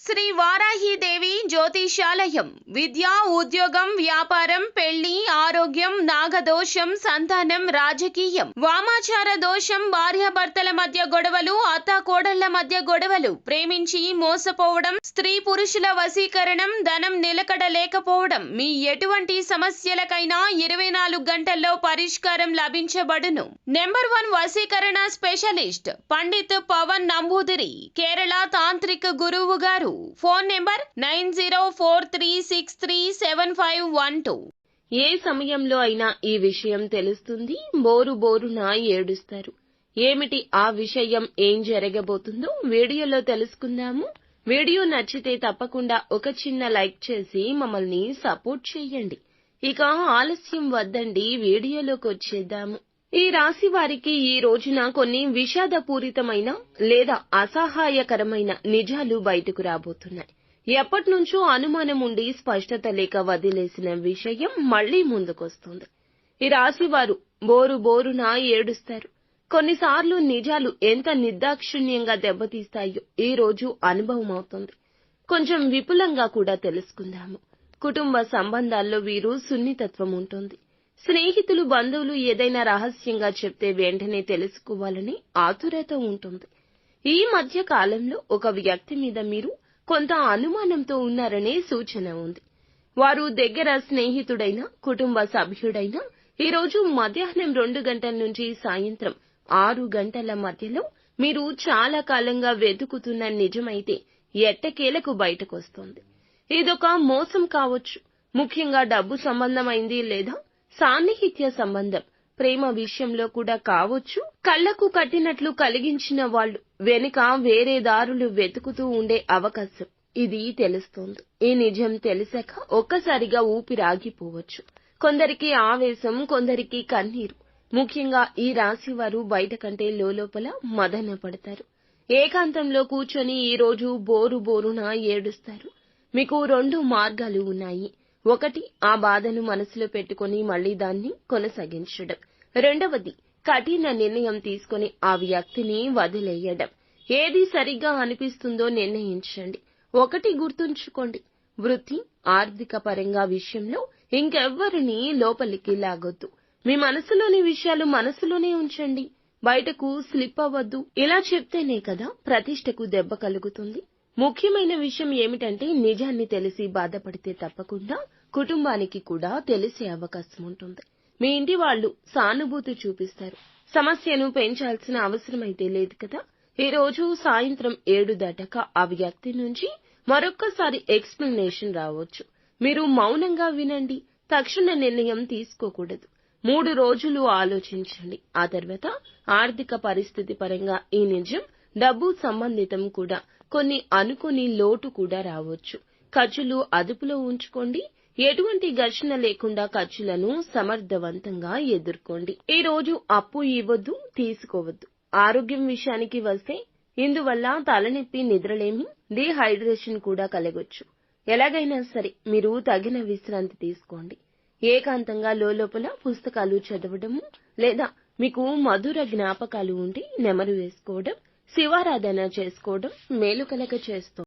శ్రీ వారాహిదేవి జ్యోతిషాలయం విద్య, ఉద్యోగం, వ్యాపారం, పెళ్లి, ఆరోగ్యం, నాగదోషం, సంతానం, రాజకీయం, వామాచార దోషం, భార్యాభర్తల మధ్య గొడవలు, అత్తాకోడళ్ల మధ్య గొడవలు, ప్రేమించి మోసపోవడం, స్త్రీ పురుషుల వశీకరణం, ధనం నిలకడ లేకపోవడం, మీ ఎటువంటి సమస్యలకైనా 24 గంటల్లో పరిష్కారం లభించబడును. నెంబర్ 1 వశీకరణ స్పెషలిస్ట్ పండిత్ పవన్ నంబూదిరి, కేరళ తాంత్రిక గురువు గారు. Phone number 9043637512. ఏ సమయంలో అయినా ఈ విషయం తెలుస్తుంది, బోరున ఏడుస్తారు. ఏమిటి ఆ విషయం, ఏం జరగబోతుందో వీడియోలో తెలుసుకుందాము. వీడియో నచ్చితే తప్పకుండా ఒక చిన్న లైక్ చేసి మమ్మల్ని సపోర్ట్ చేయండి. ఇక ఆలస్యం వద్దండి, వీడియోలోకి వచ్చేద్దాము. ఈ రాశి వారికి ఈ రోజున కొన్ని విషాదపూరితమైన లేదా అసహాయకరమైన నిజాలు బయటకు రాబోతున్నాయి. ఎప్పటినుంచో అనుమానం ఉండి స్పష్టత లేక వదిలేసిన విషయం మళ్లీ ముందుకొస్తుంది. ఈ రాశి వారు బోరున ఏడుస్తారు. కొన్నిసార్లు నిజాలు ఎంత నిర్దాక్షిణ్యంగా దెబ్బతీస్తాయో ఈ రోజు అనుభవం అవుతుంది. కొంచెం విపులంగా కూడా తెలుసుకుందాము. కుటుంబ సంబంధాల్లో వీరు సున్నితత్వం ఉంటుంది. స్నేహితులు, బంధువులు ఏదైనా రహస్యంగా చెప్తే వెంటనే తెలుసుకోవాలని ఆతురత ఉంటుంది. ఈ మధ్య కాలంలో ఒక వ్యక్తి మీద మీరు కొంత అనుమానంతో ఉన్నారనే సూచన ఉంది. వారు దగ్గర స్నేహితుడైనా, కుటుంబ సభ్యుడైనా ఈ రోజు మధ్యాహ్నం 2 గంటల నుంచి సాయంత్రం 6 గంటల మధ్యలో మీరు చాలా కాలంగా వెతుకుతున్న నిజమైతే ఎట్టకేలకు బయటకొస్తుంది. ఇదొక మోసం కావచ్చు, ముఖ్యంగా డబ్బు సంబంధమైంది లేదా సాన్నిహిత్య సంబంధం, ప్రేమ విషయంలో కూడా కావచ్చు. కళ్లకు కట్టినట్లు కలిగించిన వాళ్ళు వెనుక వేరే దారులు వెతుకుతూ ఉండే అవకాశం ఇది తెలుస్తోంది. ఈ నిజం తెలిసాక ఒక్కసారిగా ఊపిరాగిపోవచ్చు. కొందరికి ఆవేశం, కొందరికి కన్నీరు. ముఖ్యంగా ఈ రాశి వారు బయట కంటే లోపల మదన పడతారు. ఏకాంతంలో కూర్చొని ఈ రోజు బోరున ఏడుస్తారు. మీకు 2 మార్గాలు ఉన్నాయి. ఒకటి, ఆ బాధను మనసులో పెట్టుకుని మళ్లీ దాన్ని కొనసాగించడం. రెండవది, కఠిన నిర్ణయం తీసుకుని ఆ వ్యక్తిని వదిలేయడం. ఏది సరిగ్గా అనిపిస్తుందో నిర్ణయించండి. ఒకటి గుర్తుంచుకోండి, వృత్తి, ఆర్థిక పరంగా విషయంలో ఇంకెవ్వరిని లోపలికి లాగొద్దు. మీ మనసులోని విషయాలు మనసులోనే ఉంచండి, బయటకు స్లిప్ అవ్వద్దు. ఇలా చెప్తేనే కదా ప్రతిష్టకు దెబ్బ కలుగుతుంది. ముఖ్యమైన విషయం ఏమిటంటే నిజాన్ని తెలిసి బాధపడితే తప్పకుండా కుటుంబానికి కూడా తెలిసే అవకాశం ఉంటుంది. మీ ఇంటి వాళ్ళు సానుభూతి చూపిస్తారు. సమస్యను పెంచాల్సిన అవసరమైతే లేదు కదా. ఈ రోజు సాయంత్రం 7 దాటాక ఆ వ్యక్తి నుంచి మరొక్కసారి ఎక్స్ప్లెనేషన్ రావచ్చు. మీరు మౌనంగా వినండి, తక్షణ నిర్ణయం తీసుకోకూడదు. 3 రోజులు ఆలోచించండి. ఆ తర్వాత ఆర్థిక పరిస్థితి పరంగా ఈ నిజం, డబ్బు సంబంధితం కూడా కొన్ని అనుకోని లోటు కూడా రావచ్చు. ఖర్చులు అదుపులో ఉంచుకోండి. ఎటువంటి ఘర్షణ లేకుండా ఖర్చులను సమర్థవంతంగా ఎదుర్కోండి. ఈ రోజు అప్పు ఇవ్వద్దు, తీసుకోవద్దు. ఆరోగ్యం విషయానికి వస్తే ఇందువల్ల తలనొప్పి, నిద్రలేమి, డీహైడ్రేషన్ కూడా కలగొచ్చు. ఎలాగైనా సరే మీరు తగిన విశ్రాంతి తీసుకోండి. ఏకాంతంగా లోపల పుస్తకాలు చదవడము లేదా మీకు మధుర జ్ఞాపకాలు ఉంటే నెమరు వేసుకోవడం, శివారాధన చేసుకోవడం మేలు కలగ చేస్తుంది.